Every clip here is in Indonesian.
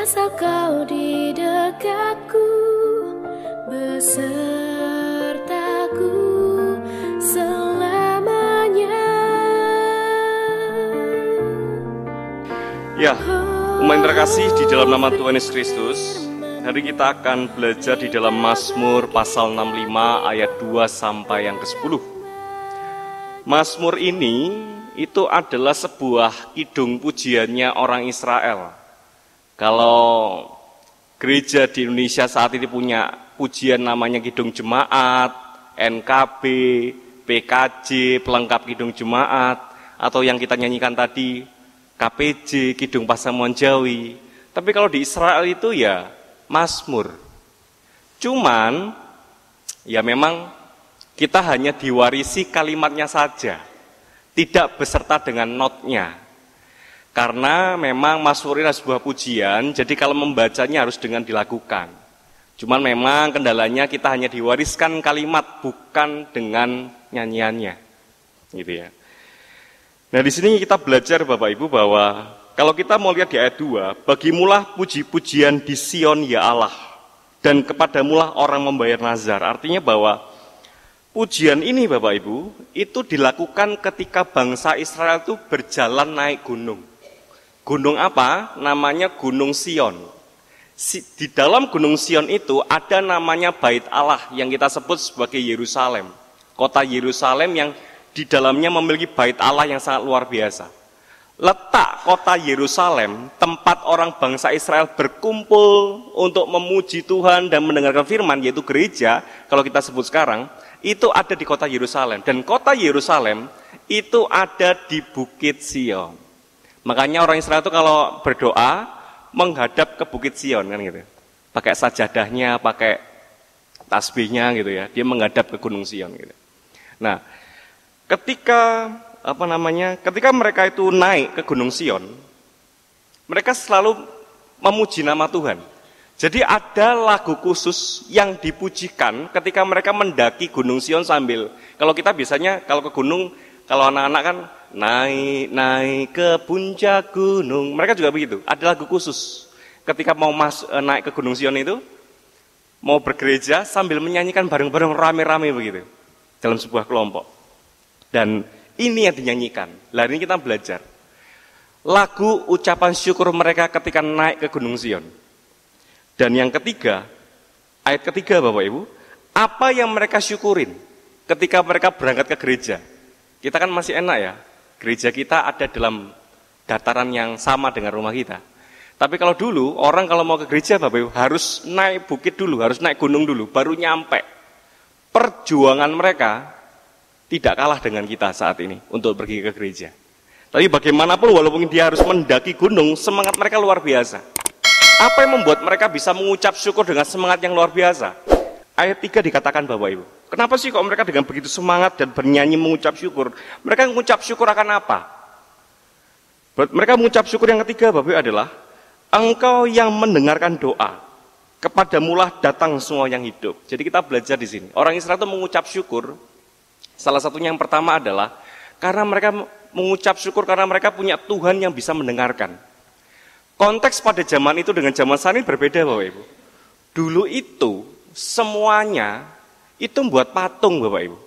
asal kau di dekatku, besertaku selamanya. Ya, umat terkasih di dalam nama Tuhan Yesus Kristus, hari kita akan belajar di dalam Mazmur pasal 65 ayat 2 sampai yang ke-10. Mazmur ini itu adalah sebuah kidung pujiannya orang Israel. Kalau gereja di Indonesia saat ini punya pujian namanya Kidung Jemaat, NKB, PKJ, pelengkap Kidung Jemaat, atau yang kita nyanyikan tadi KPJ, Kidung Pasamuan Jawi. Tapi kalau di Israel itu ya Mazmur. Cuman ya memang kita hanya diwarisi kalimatnya saja, tidak beserta dengan notnya. Karena memang Mazmur ini adalah sebuah pujian, jadi kalau membacanya harus dengan dilakukan. Cuman memang kendalanya kita hanya diwariskan kalimat, bukan dengan nyanyiannya, gitu ya. Nah di sini kita belajar Bapak Ibu bahwa kalau kita mau lihat di ayat 2, bagimulah puji-pujian di Sion ya Allah, dan kepadamulah orang membayar nazar. Artinya bahwa pujian ini Bapak Ibu itu dilakukan ketika bangsa Israel itu berjalan naik gunung. Gunung apa? Namanya Gunung Sion. Di dalam Gunung Sion itu ada namanya Bait Allah yang kita sebut sebagai Yerusalem. Kota Yerusalem yang di dalamnya memiliki Bait Allah yang sangat luar biasa. Letak kota Yerusalem, tempat orang bangsa Israel berkumpul untuk memuji Tuhan dan mendengarkan firman, yaitu gereja, kalau kita sebut sekarang, itu ada di kota Yerusalem. Dan kota Yerusalem itu ada di Bukit Sion. Makanya orang Israel itu kalau berdoa menghadap ke Bukit Sion kan gitu. Pakai sajadahnya, pakai tasbihnya gitu ya. Dia menghadap ke Gunung Sion gitu. Nah, ketika mereka itu naik ke Gunung Sion, mereka selalu memuji nama Tuhan. Jadi ada lagu khusus yang dipujikan ketika mereka mendaki Gunung Sion sambil, kalau kita biasanya kalau ke gunung, kalau anak-anak kan naik ke puncak gunung, mereka juga begitu. Ada lagu khusus ketika mau naik ke Gunung Sion itu, mau bergereja sambil menyanyikan bareng-bareng rame-rame begitu dalam sebuah kelompok. Dan ini yang dinyanyikan. Lah ini kita belajar lagu ucapan syukur mereka ketika naik ke Gunung Sion. Dan yang ketiga, ayat ketiga Bapak Ibu, apa yang mereka syukurin ketika mereka berangkat ke gereja. Kita kan masih enak ya, gereja kita ada dalam dataran yang sama dengan rumah kita. Tapi kalau dulu, orang kalau mau ke gereja Bapak Ibu harus naik bukit dulu, harus naik gunung dulu, baru nyampe. Perjuangan mereka tidak kalah dengan kita saat ini untuk pergi ke gereja. Tapi bagaimanapun walaupun dia harus mendaki gunung, semangat mereka luar biasa. Apa yang membuat mereka bisa mengucap syukur dengan semangat yang luar biasa? Ayat 3 dikatakan Bapak Ibu, kenapa sih kok mereka dengan begitu semangat dan bernyanyi mengucap syukur? Mereka mengucap syukur akan apa? Mereka mengucap syukur yang ketiga Bapak Ibu adalah, Engkau yang mendengarkan doa, kepadamulah datang semua yang hidup. Jadi kita belajar di sini. Orang Israel itu mengucap syukur. Salah satunya yang pertama adalah karena mereka mengucap syukur karena mereka punya Tuhan yang bisa mendengarkan. Konteks pada zaman itu dengan zaman saat ini berbeda Bapak Ibu. Dulu itu semuanya itu membuat patung Bapak Ibu.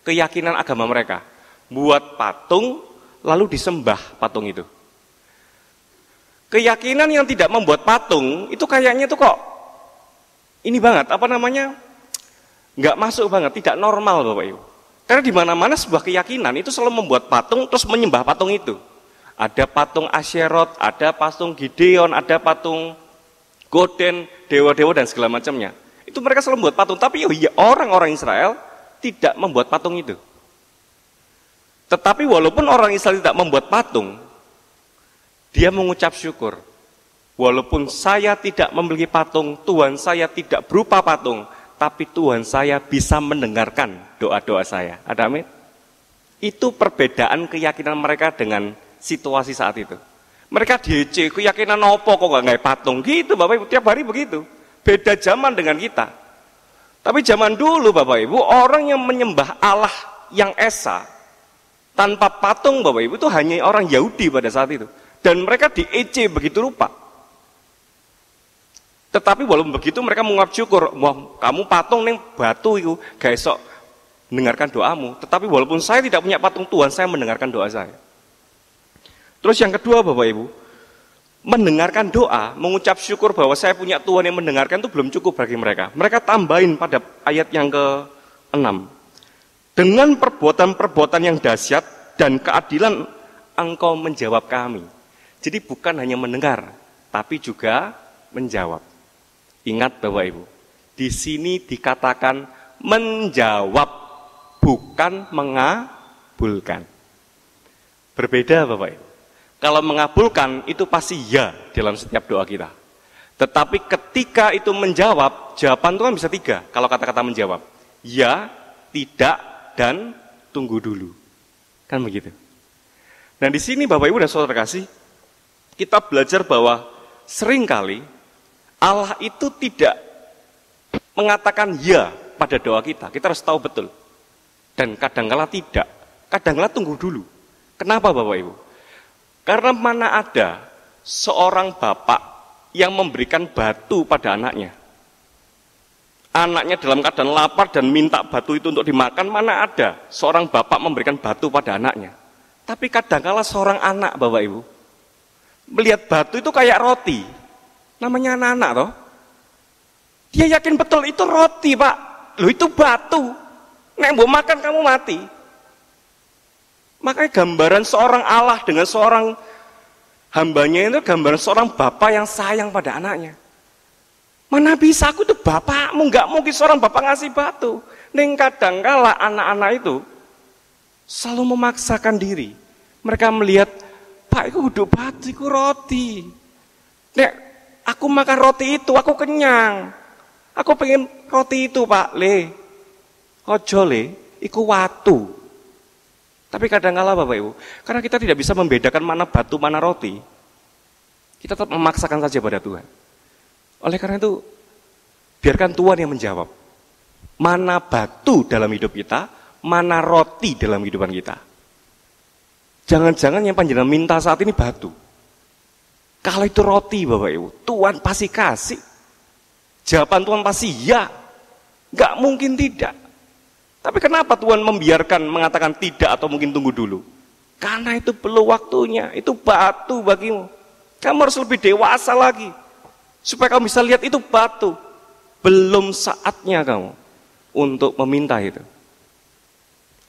Keyakinan agama mereka. Buat patung lalu disembah patung itu. Keyakinan yang tidak membuat patung itu kayaknya tuh kok ini banget, nggak masuk banget, tidak normal Bapak Ibu. Karena di mana-mana sebuah keyakinan itu selalu membuat patung terus menyembah patung itu. Ada patung Asyerot, ada patung Gideon, ada patung Goden, dewa-dewa dan segala macamnya. Itu mereka selalu membuat patung, tapi orang-orang Israel tidak membuat patung itu. Tetapi walaupun orang Israel tidak membuat patung, dia mengucap syukur. Walaupun saya tidak memiliki patung, Tuhan saya tidak berupa patung, tapi Tuhan saya bisa mendengarkan doa-doa saya. Ada amin? Itu perbedaan keyakinan mereka dengan situasi saat itu. Mereka DC, keyakinan apa kok nggak patung gitu Bapak Ibu, tiap hari begitu. Beda zaman dengan kita. Tapi zaman dulu Bapak Ibu, orang yang menyembah Allah yang esa tanpa patung Bapak Ibu itu hanya orang Yahudi pada saat itu. Dan mereka di-EC begitu rupa. Tetapi walaupun begitu mereka mengucap syukur, wah kamu patung ning batu itu, gak esok mendengarkan doamu. Tetapi walaupun saya tidak punya patung Tuhan, saya mendengarkan doa saya. Terus yang kedua Bapak Ibu, mendengarkan doa, mengucap syukur bahwa saya punya Tuhan yang mendengarkan itu belum cukup bagi mereka. Mereka tambahin pada ayat yang ke-6. Dengan perbuatan-perbuatan yang dahsyat dan keadilan Engkau menjawab kami. Jadi bukan hanya mendengar, tapi juga menjawab. Ingat Bapak Ibu, di sini dikatakan menjawab, bukan mengabulkan. Berbeda Bapak Ibu. Kalau mengabulkan itu pasti ya dalam setiap doa kita. Tetapi ketika itu menjawab, jawaban itu kan bisa 3 kalau kata-kata menjawab. Ya, tidak, dan tunggu dulu. Kan begitu. Nah di sini Bapak Ibu dan Saudara kasih, kita belajar bahwa seringkali Allah itu tidak mengatakan ya pada doa kita. Kita harus tahu betul. Dan kadang-kala tidak. Kadang-kala tunggu dulu. Kenapa Bapak Ibu? Karena mana ada seorang bapak yang memberikan batu pada anaknya. Anaknya dalam keadaan lapar dan minta batu itu untuk dimakan, mana ada seorang bapak memberikan batu pada anaknya. Tapi kadang-kala seorang anak Bapak Ibu melihat batu itu kayak roti. Namanya anak-anak toh. Dia yakin betul itu roti Pak. Loh itu batu. Nek mau makan kamu mati. Makanya gambaran seorang Allah dengan seorang hambanya itu gambaran seorang bapak yang sayang pada anaknya. Mana bisa aku itu bapakmu, nggak mungkin seorang bapak ngasih batu. Neng kadangkala anak-anak itu selalu memaksakan diri. Mereka melihat, Pak itu udah batu, itu roti. Nek aku makan roti itu, aku kenyang. Aku pengen roti itu Pak, ojo iku watu. Tapi kadang-kala Bapak Ibu, karena kita tidak bisa membedakan mana batu, mana roti, kita tetap memaksakan saja pada Tuhan. Oleh karena itu, biarkan Tuhan yang menjawab. Mana batu dalam hidup kita, mana roti dalam kehidupan kita. Jangan-jangan yang panjenengan minta saat ini batu. Kalau itu roti Bapak Ibu, Tuhan pasti kasih. Jawaban Tuhan pasti ya. Gak mungkin tidak. Tapi kenapa Tuhan membiarkan mengatakan tidak atau mungkin tunggu dulu? Karena itu belum waktunya, itu batu bagimu. Kamu harus lebih dewasa lagi. Supaya kamu bisa lihat itu batu. Belum saatnya kamu untuk meminta itu.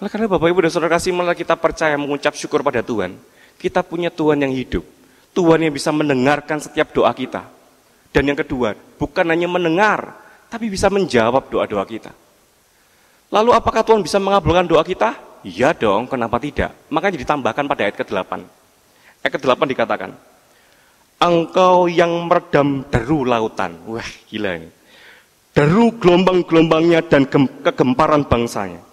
Oleh karena Bapak Ibu dan Saudara kasih, malah kita percaya mengucap syukur pada Tuhan. Kita punya Tuhan yang hidup. Tuhan yang bisa mendengarkan setiap doa kita. Dan yang kedua, bukan hanya mendengar, tapi bisa menjawab doa-doa kita. Lalu apakah Tuhan bisa mengabulkan doa kita? Iya dong, kenapa tidak? Makanya ditambahkan pada ayat ke-8. Ayat ke-8 dikatakan, Engkau yang meredam deru lautan. Wah, gila ini. Deru gelombang-gelombangnya dan kegemparan bangsanya.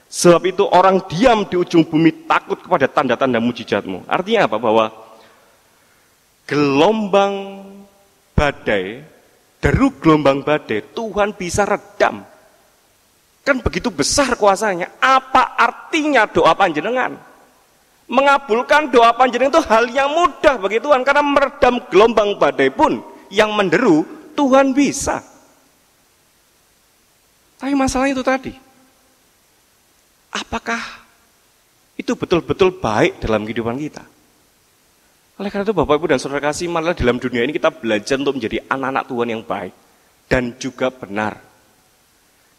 Sebab itu orang diam di ujung bumi takut kepada tanda-tanda mujizatmu. Artinya apa? Bahwa gelombang badai, deru gelombang badai, Tuhan bisa redam. Kan begitu besar kuasanya. Apa artinya doa panjenengan? Mengabulkan doa panjenengan itu hal yang mudah bagi Tuhan. Karena meredam gelombang badai pun yang menderu, Tuhan bisa. Tapi masalahnya itu tadi. Apakah itu betul-betul baik dalam kehidupan kita? Oleh karena itu Bapak Ibu dan Saudara kasih, malah dalam dunia ini kita belajar untuk menjadi anak-anak Tuhan yang baik. Dan juga benar.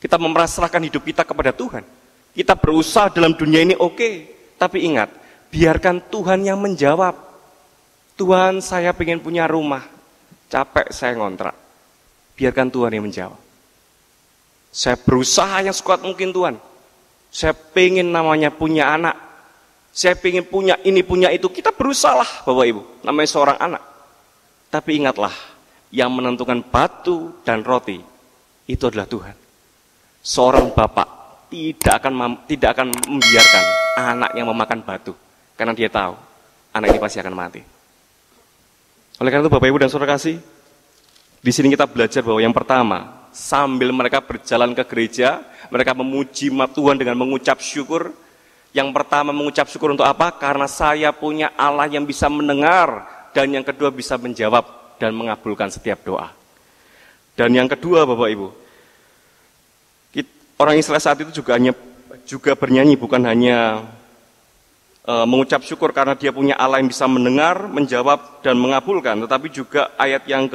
Kita memerasrahkan hidup kita kepada Tuhan. Kita berusaha dalam dunia ini oke. Tapi ingat, biarkan Tuhan yang menjawab. Tuhan, saya pengen punya rumah. Capek saya ngontrak. Biarkan Tuhan yang menjawab. Saya berusaha yang sekuat mungkin Tuhan. Saya pengen namanya punya anak. Saya pengen punya ini, punya itu. Kita berusaha lah Bapak Ibu. Namanya seorang anak. Tapi ingatlah, yang menentukan batu dan roti, itu adalah Tuhan. Seorang bapak tidak akan membiarkan anaknya memakan batu. Karena dia tahu, anak ini pasti akan mati. Oleh karena itu Bapak Ibu dan Saudara kasih, di sini kita belajar bahwa yang pertama, sambil mereka berjalan ke gereja, mereka memuji Tuhan dengan mengucap syukur. Yang pertama mengucap syukur untuk apa? Karena saya punya Allah yang bisa mendengar. Dan yang kedua bisa menjawab dan mengabulkan setiap doa. Dan yang kedua, Bapak Ibu, orang Israel saat itu juga bernyanyi, bukan hanya mengucap syukur karena dia punya Allah yang bisa mendengar, menjawab, dan mengabulkan, tetapi juga ayat yang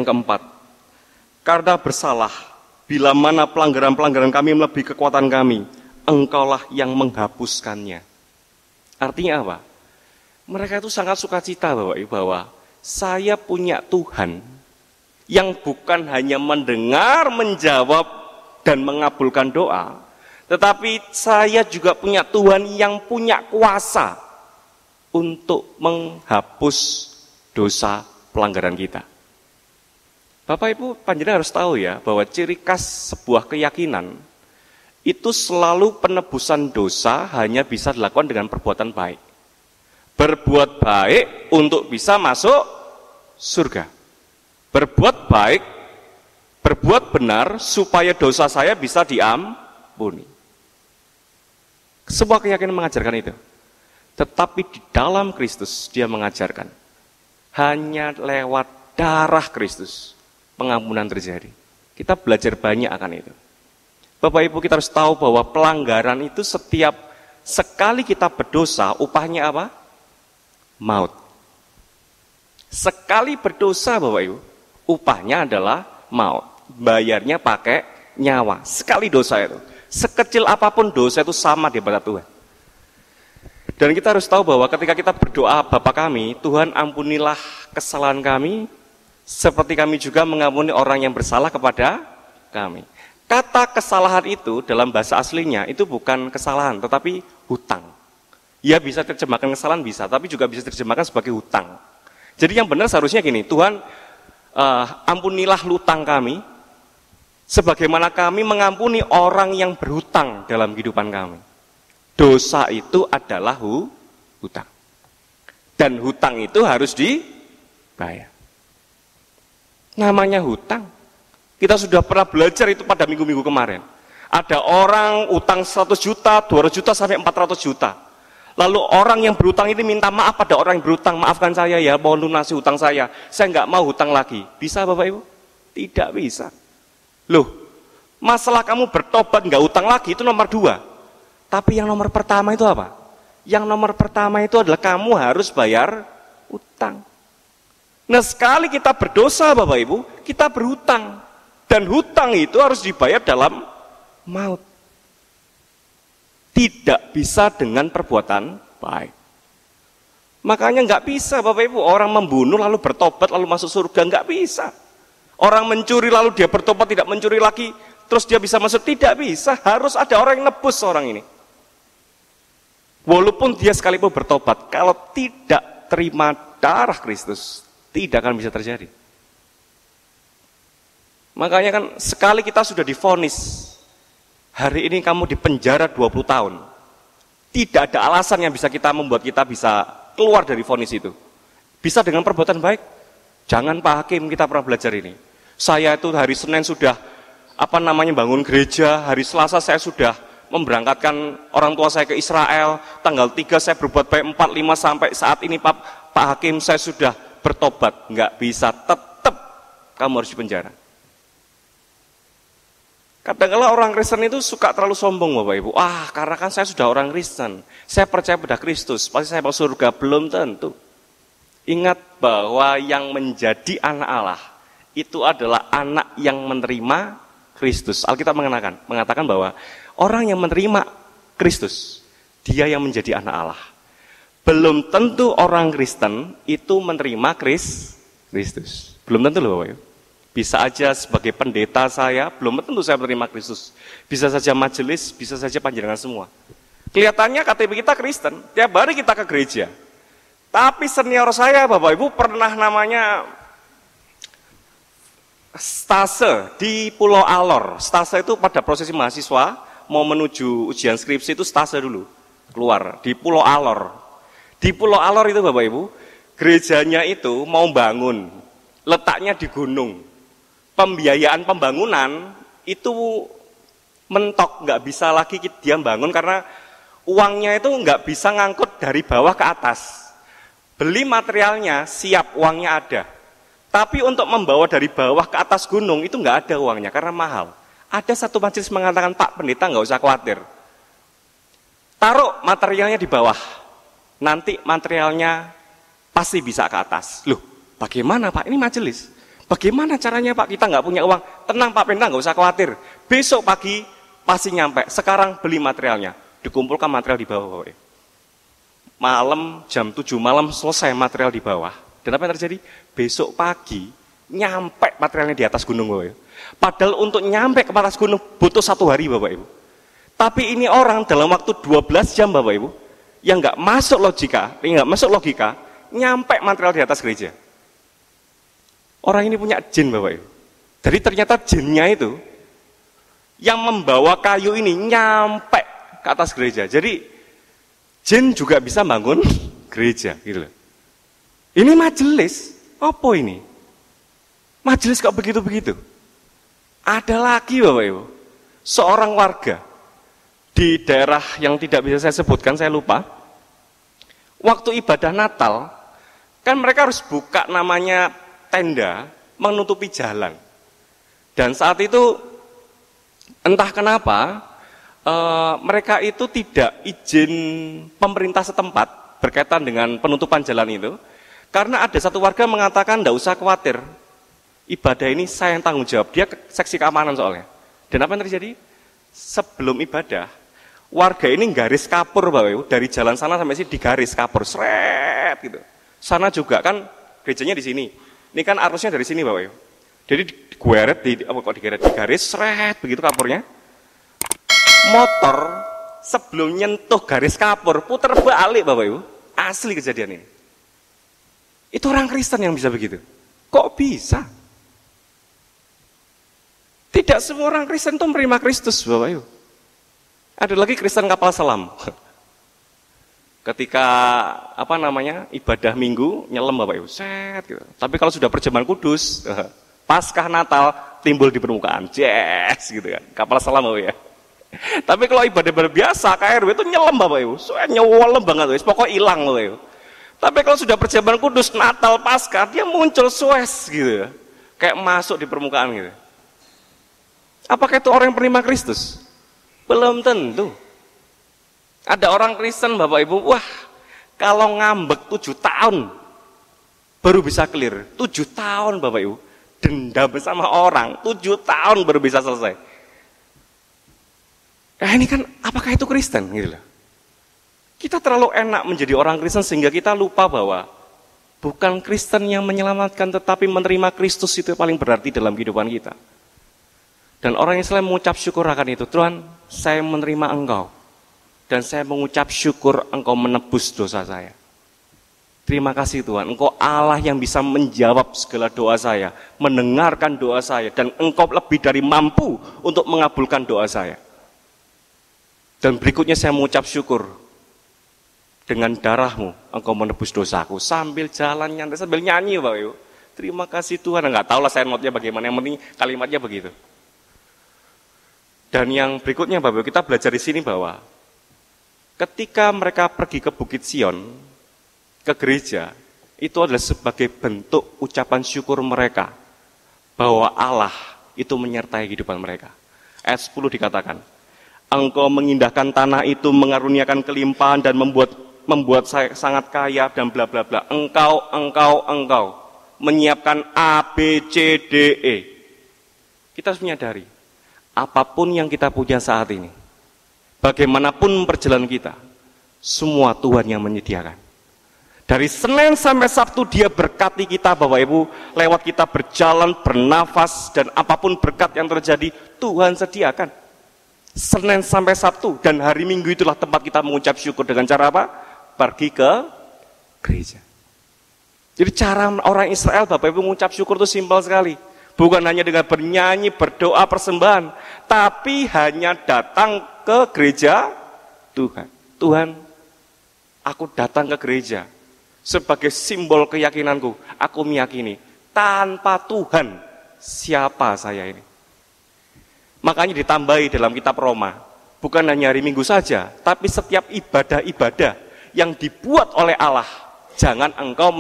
keempat. Karena bersalah, bila mana pelanggaran-pelanggaran kami melebihi kekuatan kami, Engkaulah yang menghapuskannya. Artinya apa? Mereka itu sangat sukacita, Bapak Ibu, bahwa saya punya Tuhan yang bukan hanya mendengar, menjawab, dan mengabulkan doa, tetapi saya juga punya Tuhan yang punya kuasa untuk menghapus dosa pelanggaran kita. Bapak Ibu, panjenengan harus tahu ya, bahwa ciri khas sebuah keyakinan itu selalu penebusan dosa hanya bisa dilakukan dengan perbuatan baik. Berbuat baik untuk bisa masuk surga. Berbuat baik, berbuat benar supaya dosa saya bisa diampuni. Sebuah keyakinan mengajarkan itu. Tetapi di dalam Kristus dia mengajarkan hanya lewat darah Kristus pengampunan terjadi. Kita belajar banyak akan itu. Bapak Ibu, kita harus tahu bahwa pelanggaran itu setiap sekali kita berdosa, upahnya apa? Maut. Sekali berdosa, Bapak Ibu, upahnya adalah maut. Bayarnya pakai nyawa. Sekali dosa itu. Sekecil apapun dosa itu sama di mata Tuhan. Dan kita harus tahu bahwa ketika kita berdoa, Bapa kami, Tuhan ampunilah kesalahan kami, seperti kami juga mengampuni orang yang bersalah kepada kami. Kata kesalahan itu dalam bahasa aslinya itu bukan kesalahan, tetapi hutang. Ya bisa terjemahkan kesalahan bisa, tapi juga bisa terjemahkan sebagai hutang. Jadi yang benar seharusnya gini, Tuhan ampunilah hutang kami, sebagaimana kami mengampuni orang yang berhutang dalam kehidupan kami. Dosa itu adalah hutang. Dan hutang itu harus dibayar. Namanya hutang. Kita sudah pernah belajar itu pada minggu-minggu kemarin. Ada orang utang 100 juta, 200 juta, sampai 400 juta. Lalu orang yang berhutang ini minta maaf pada orang yang berhutang. Maafkan saya ya, mohon lunasi hutang saya. Saya nggak mau hutang lagi. Bisa Bapak Ibu? Tidak bisa. Loh, masalah kamu bertobat nggak hutang lagi itu nomor 2. Tapi yang nomor pertama itu apa? Yang nomor pertama itu adalah kamu harus bayar hutang. Nah sekali kita berdosa Bapak Ibu, kita berhutang. Dan hutang itu harus dibayar dalam maut. Tidak bisa dengan perbuatan baik. Makanya nggak bisa Bapak Ibu, orang membunuh lalu bertobat lalu masuk surga, nggak bisa. Orang mencuri lalu dia bertobat tidak mencuri lagi, terus dia bisa masuk, tidak bisa. Harus ada orang yang nebus orang ini. Walaupun dia sekalipun bertobat, kalau tidak terima darah Kristus, tidak akan bisa terjadi. Makanya kan sekali kita sudah divonis, hari ini kamu dipenjara 20 tahun. Tidak ada alasan yang bisa kita membuat kita bisa keluar dari vonis itu. Bisa dengan perbuatan baik. Jangan Pak Hakim, kita pernah belajar ini. Saya itu hari Senin sudah bangun gereja, hari Selasa saya sudah memberangkatkan orang tua saya ke Israel, tanggal 3 saya berbuat baik 4, 5 sampai saat ini Pak Hakim saya sudah bertobat. Enggak bisa, tetap kamu harus dipenjara. Kadang-kadang orang Kristen itu suka terlalu sombong Bapak Ibu. Karena kan saya sudah orang Kristen, saya percaya pada Kristus, pasti saya masuk surga. Belum tentu. Ingat bahwa yang menjadi anak Allah itu adalah anak yang menerima Kristus. Alkitab mengatakan bahwa orang yang menerima Kristus, dia yang menjadi anak Allah. Belum tentu orang Kristen itu menerima Kristus. Belum tentu loh Bapak Ibu. Bisa aja sebagai pendeta saya, belum tentu saya menerima Kristus. Bisa saja majelis, bisa saja panjenengan semua. Kelihatannya KTP kita Kristen, tiap hari kita ke gereja. Tapi senior saya Bapak Ibu pernah namanya stase di Pulau Alor. Stase itu pada prosesi mahasiswa, mau menuju ujian skripsi itu stase dulu. Keluar, di Pulau Alor. Di Pulau Alor itu Bapak Ibu, gerejanya itu mau bangun, letaknya di gunung. Pembiayaan pembangunan itu mentok, nggak bisa lagi dia bangun karena uangnya itu nggak bisa ngangkut dari bawah ke atas. Beli materialnya siap, uangnya ada, Tapi untuk membawa dari bawah ke atas gunung itu nggak ada uangnya karena mahal. Ada satu majelis mengatakan, Pak Pendeta nggak usah khawatir. Taruh materialnya di bawah. Nanti materialnya pasti bisa ke atas. Loh, bagaimana Pak? Ini majelis. Bagaimana caranya Pak? Kita nggak punya uang. Tenang Pak Pendeta, nggak usah khawatir. Besok pagi pasti nyampe. Sekarang beli materialnya. Dikumpulkan material di bawah. Malam, jam 7 malam selesai material di bawah. Dan apa yang terjadi? Besok pagi nyampe materialnya di atas gunung Bapak Ibu. Padahal untuk nyampe ke atas gunung butuh 1 hari Bapak Ibu. Tapi ini orang dalam waktu 12 jam Bapak Ibu, yang nggak masuk logika, nyampe material di atas gereja. Orang ini punya jin Bapak Ibu. Jadi ternyata jinnya itu yang membawa kayu ini nyampe ke atas gereja. Jadi jin juga bisa bangun gereja gitu loh. Ini majelis, apa ini? Majelis kok begitu-begitu? Ada lagi Bapak Ibu, seorang warga di daerah yang tidak bisa saya sebutkan, saya lupa. Waktu ibadah Natal, kan mereka harus buka namanya tenda menutupi jalan. Dan saat itu entah kenapa mereka itu tidak izin pemerintah setempat berkaitan dengan penutupan jalan itu. Karena ada satu warga mengatakan tidak usah khawatir, ibadah ini saya yang tanggung jawab. Dia seksi keamanan soalnya. Dan apa yang terjadi? Sebelum ibadah, warga ini garis kapur Bapak Ibu, dari jalan sana sampai sini digaris kapur, seret gitu. Sana juga kan gerejanya di sini. Ini kan arusnya dari sini Bapak Ibu. Jadi digaris, seret begitu kapurnya. Motor sebelum nyentuh garis kapur putar balik Bapak Ibu. Asli kejadian ini. Itu orang Kristen yang bisa begitu. Kok bisa? Tidak semua orang Kristen itu menerima Kristus Bapak Ibu. Ada lagi Kristen kapal selam. Ketika ibadah Minggu nyelam Bapak Ibu, set gitu. Tapi kalau sudah perjamuan kudus, Paskah Natal timbul di permukaan, yes gitu kan. Kapal selam Bapak ya. Tapi kalau ibadah biasa KRW itu nyelam Bapak Ibu, nyelam banget wis, pokoknya hilang Bapak Ibu. Tapi kalau sudah perjamuan kudus Natal Paskah, dia muncul sues gitu ya. Kayak masuk di permukaan gitu. Apakah itu orang yang penerima Kristus? Belum tentu. Ada orang Kristen Bapak Ibu, wah kalau ngambek 7 tahun baru bisa clear. 7 tahun Bapak Ibu, dendam sama orang, 7 tahun baru bisa selesai. Nah ini kan, apakah itu Kristen? Gitu loh. Kita terlalu enak menjadi orang Kristen sehingga kita lupa bahwa bukan Kristen yang menyelamatkan, tetapi menerima Kristus itu paling berarti dalam kehidupan kita. Dan orang Islam mengucap syukur akan itu. Tuhan, saya menerima Engkau. Dan saya mengucap syukur Engkau menebus dosa saya. Terima kasih Tuhan, Engkau Allah yang bisa menjawab segala doa saya, mendengarkan doa saya, dan Engkau lebih dari mampu untuk mengabulkan doa saya. Dan berikutnya saya mengucap syukur, dengan darah-Mu Engkau menebus dosaku. Sambil jalan nyantai, sambil nyanyi Bapak Ibu. Terima kasih Tuhan. Enggak tahu lah saya notnya bagaimana, yang penting kalimatnya begitu. Dan yang berikutnya Bapak Ibu, kita belajar di sini bahwa ketika mereka pergi ke Bukit Sion, ke gereja, itu adalah sebagai bentuk ucapan syukur mereka bahwa Allah itu menyertai kehidupan mereka. Ayat 10 dikatakan, Engkau mengindahkan tanah itu, mengaruniakan kelimpahan dan membuat saya sangat kaya dan bla bla bla. Engkau menyiapkan A, B, C, D, E. Kita harus menyadari, apapun yang kita punya saat ini, bagaimanapun perjalanan kita, semua Tuhan yang menyediakan. Dari Senin sampai Sabtu Dia berkati kita Bapak Ibu, lewat kita berjalan, bernafas, dan apapun berkat yang terjadi, Tuhan sediakan. Senin sampai Sabtu, dan hari Minggu itulah tempat kita mengucap syukur dengan cara apa? Pergi ke gereja. Jadi cara orang Israel Bapak Ibu mengucap syukur itu simpel sekali. Bukan hanya dengan bernyanyi, berdoa, persembahan, tapi hanya datang ke gereja Tuhan. Tuhan, aku datang ke gereja sebagai simbol keyakinanku. Aku meyakini, tanpa Tuhan, siapa saya ini? Makanya ditambahi dalam kitab Roma, bukan hanya hari Minggu saja, tapi setiap ibadah-ibadah yang dibuat oleh Allah, jangan engkau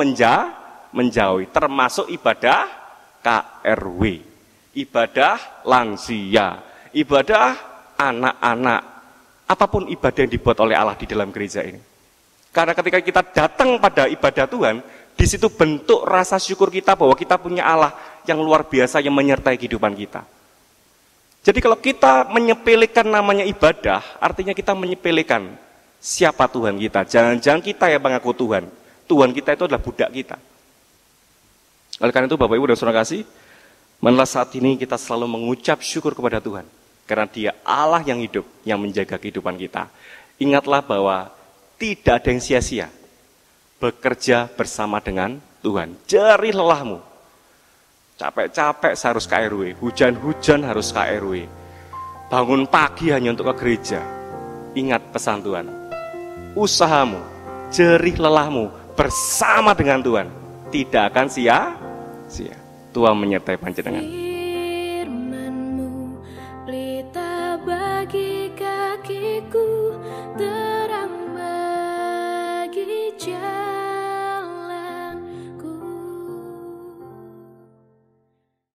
menjauhi, termasuk ibadah KRW, ibadah lansia, ibadah anak-anak, apapun ibadah yang dibuat oleh Allah di dalam gereja ini. Karena ketika kita datang pada ibadah Tuhan, di situ bentuk rasa syukur kita bahwa kita punya Allah yang luar biasa yang menyertai kehidupan kita. Jadi kalau kita menyepelekan namanya ibadah, artinya kita menyepelekan siapa Tuhan kita. Jangan-jangan kita yang mengaku Tuhan. Tuhan kita itu adalah budak kita. Oleh karena itu Bapak Ibu dan Saudara kasih, marilah saat ini kita selalu mengucap syukur kepada Tuhan. Karena Dia Allah yang hidup, yang menjaga kehidupan kita. Ingatlah bahwa tidak ada yang sia-sia bekerja bersama dengan Tuhan. Jerih lelahmu. Capek-capek harus ke RW, hujan-hujan harus ke RW. Bangun pagi hanya untuk ke gereja. Ingat pesan Tuhan. Usahamu, jerih lelahmu bersama dengan Tuhan tidak akan sia-sia. Tuhan menyertai panjenengan. Firman-Mu pelita bagi kakiku.